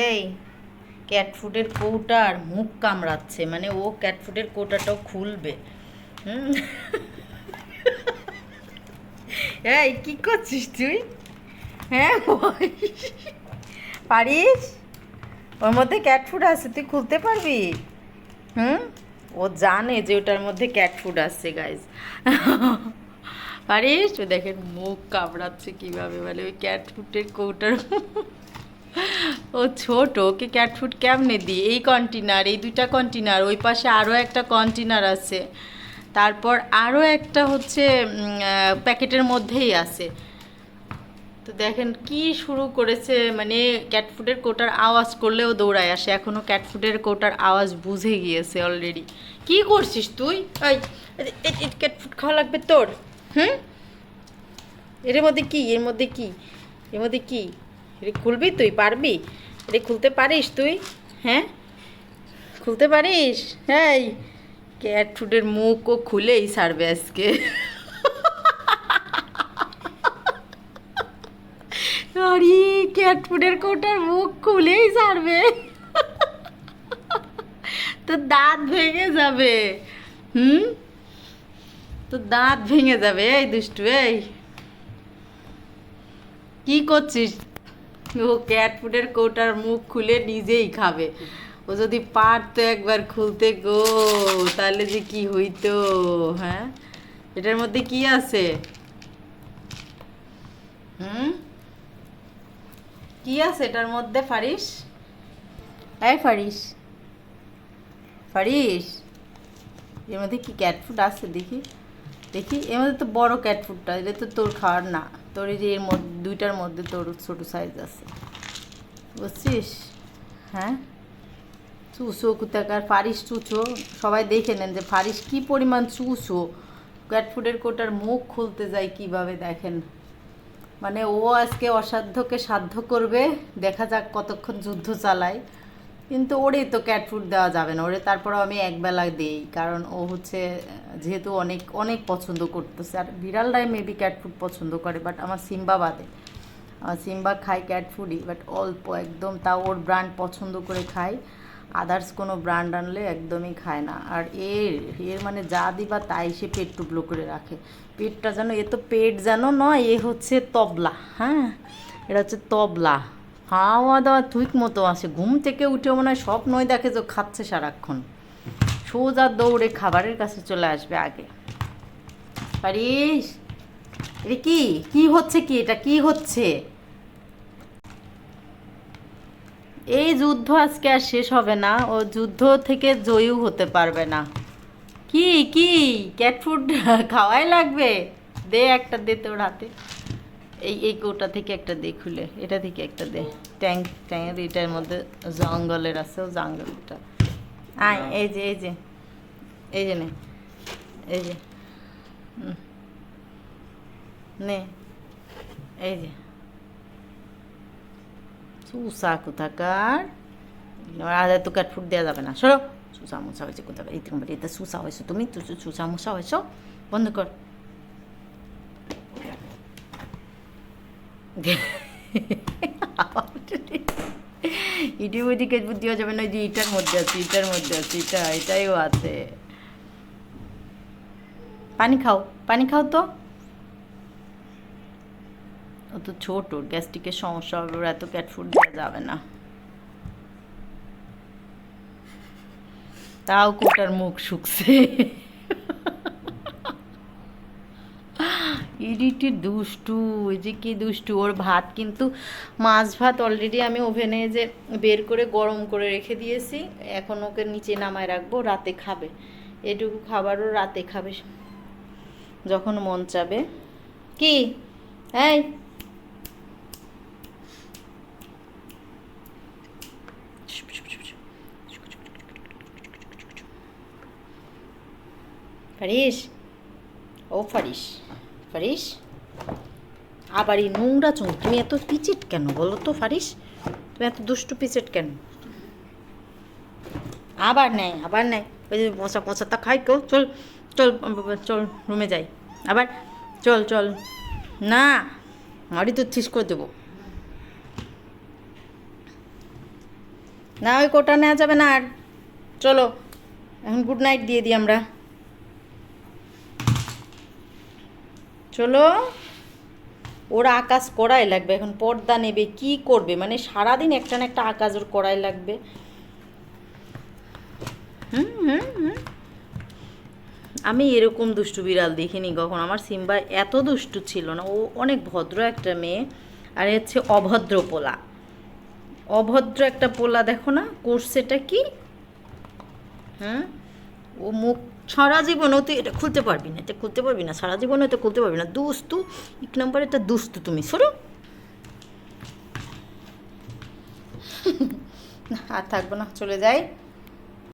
এই ক্যাট ফুডের কৌটার মুখ কামড়াচ্ছে, মানে ও ক্যাট ফুডের কৌটাটাও খুলবে। হুম। এই কি করছিস তুই? হ্যাঁ পারিস? ওর মধ্যে ক্যাট ফুড আছে, তুই খুলতে পারবি? হুম। ও জানে যে ওটার মধ্যে ক্যাট ফুড আছে গাইজ। পারিস? ও দেখেন মুখ কামড়াচ্ছে কিভাবে, মানে ওই ক্যাট ফুডের কৌটার। ও ছোট, ওকে ক্যাট ফুড কেমনে দিই? এই কন্টেনার, এই দুইটা কন্টেনার, ওই পাশে আরও একটা কন্টেনার আছে, তারপর আরও একটা হচ্ছে প্যাকেটের মধ্যেই আছে। তো দেখেন কি শুরু করেছে, মানে ক্যাট ফুডের কোটার আওয়াজ করলেও দৌড়ায় আসে, এখনও ক্যাট ফুডের কোটার আওয়াজ বুঝে গিয়েছে অলরেডি। কি করছিস তুই? ওই ক্যাট ফুড খাওয়া লাগবে তোর? হুম। এর মধ্যে কি, এর মধ্যে কি, এর মধ্যে কি? এটা খুলবি? তুই পারবি? এটা খুলতে পারিস তুই? হ্যাঁ, খুলতে পারিস? হ্যাঁ, ক্যাট ফুডের মুখও খুলেই ছাড়বে আজকে। আরে ক্যাট ফুডের কোটার মুখ খুলেই ছাড়বে, তো দাঁত ভেঙে যাবে। হুম। তো দাঁত ভেঙে যাবে। এই দুষ্টু, এই কি করছিস? ও ক্যাট ফুডের কৌটার মুখ খুলে নিজেই খাবে। ও যদি পারতো একবার খুলতে গো, তাহলে যে কি হইতো। হ্যাঁ, এটার মধ্যে কি আছে? হুম, কি আছে এটার মধ্যে ফারিস? এই ফারিস, ফারিস, এর মধ্যে কি ক্যাট ফুড আছে দেখি? দেখি, এর মধ্যে তো বড় ক্যাট ফুডটা, এটা তো তোর খাওয়ার না। তোর এই যে এর মধ্যে দুইটার মধ্যে তোর ছোট সাইজ আছে, বুঝছিস? হ্যাঁ, চুষো কোথাকার ফারিস, চুচো। সবাই দেখে নেন যে ফারিস কি পরিমাণ চুষো। ক্যাট ফুডের কোটার মুখ খুলতে যায় কিভাবে, দেখেন। মানে ও আজকে অসাধ্যকে সাধ্য করবে, দেখা যাক কতক্ষণ যুদ্ধ চালায়। কিন্তু ওরে তো ক্যাট ফুড দেওয়া যাবে না, ওরে তারপরেও আমি একবেলা দিই, কারণ ও হচ্ছে যেহেতু অনেক অনেক পছন্দ করতেছে। আর বিড়ালরাই মেবি ক্যাট ফুড পছন্দ করে, বাট আমার সিম্বা বাদে। আমার সিম্বা খায় ক্যাট ফুডই, বাট অল্প একদম, তাও ওর ব্র্যান্ড পছন্দ করে খায়। আদার্স কোনো ব্র্যান্ড আনলে একদমই খায় না। আর এর এর মানে যা দিবা তাই সে পেট টুকলো করে রাখে। পেটটা যেন, এ তো পেট যেন নয়, এ হচ্ছে তবলা। হ্যাঁ, এটা হচ্ছে তবলা। খাওয়া দাওয়া ঠিক মতো আসে, ঘুম থেকে উঠে মনে হয় স্বপ্নই দেখে যে খাচ্ছে সারাক্ষণ। সোজা দৌড়ে খাবারের কাছে চলে আসবে আগে। পারিস? এটা কি, কি হচ্ছে, কি এটা কি হচ্ছে? এই যুদ্ধ আজকে আর শেষ হবে না, ও যুদ্ধ থেকে জয়ীও হতে পারবে না। কি কি ক্যাট ফুড খাওয়াই লাগবে? দে একটা, দে তোর হাতে। এই কৌটা থেকে একটা দে খুলে, এটা থেকে একটা দে। ট্যাঙ্ক ট্যাঙ্কের এটার মধ্যে জঙ্গলের আছে, ও জঙ্গলটা। আয়, এই যে, এই যে, এই যে নে, এই যে, নে, এই যে চুষা কোথাকার। আর এত ক্যাট ফুড দেওয়া যাবে না, সরো। চুষা মুসা হয়েছে কোথাকার, এই তোমার এটা চুষা হয়েছো তুমি, চুষা মুসা হয়েছো, বন্ধ কর। ইটির ক্যাট ফুড দেওয়া যাবে না, যে ইটার মধ্যে আছে, ইটার মধ্যে আছে, এটাইও আছে। পানি খাও, পানি খাও তো। ও তো ছোট, গ্যাস্ট্রিকের সমস্যা হবে, ওর এত ক্যাট ফুড দেওয়া যাবে না। তাও কোটার মুখ শুকছে। ইডিটি দুষ্টু, এই যে কি দুষ্টু। ওর ভাত কিন্তু, মাছ ভাত অলরেডি আমি ওভেনে যে বের করে গরম করে রেখে দিয়েছি, এখন ওকে নিচে নামায় রাখবো, রাতে খাবে। এটুকু খাবারও রাতে খাবে যখন মন চাবে। কি? এই ফারিস, ও ফারিস, ফারিস, আবার এই নোংরা চুল, তুমি এত পিচিট কেন বলো তো ফারিস? তুমি এত দুষ্টু পিচিট কেন? আবার নেয়, আবার নেয়। ওই যে পচা পচাটা খাই কেউ। চল, চল, চল রুমে যাই। আবার চল, চল। না, মারি তো ঠিক করে দেবো। না ওই কোটা নেওয়া যাবে না আর। চলো এখন গুড নাইট দিয়ে দিই আমরা। চলো, ওরা আকাশ করাই লাগবে এখন, পর্দা নেবে কি করবে, মানে সারাদিন একটা না একটা আকাশ ওর করাই লাগবে। হুম হুম হুম। আমি এরকম দুষ্টু বিড়াল দেখিনি কখন, আমার সিম্বা এত দুষ্টু ছিল না, ও অনেক ভদ্র একটা মেয়ে। আর হচ্ছে অভদ্র পোলা, অভদ্র একটা পোলা, দেখো না করছেটা কি। হ্যাঁ, ও মুখ, সারা জীবনেও তুই এটা খুলতে পারবি না, এটা খুলতে পারবি না, সারা জীবনেও এটা খুলতে পারবি না, দুস্তু, এক নম্বর এটা দুস্তু তুমি, সরো। আর থাকবো না, চলে যাই।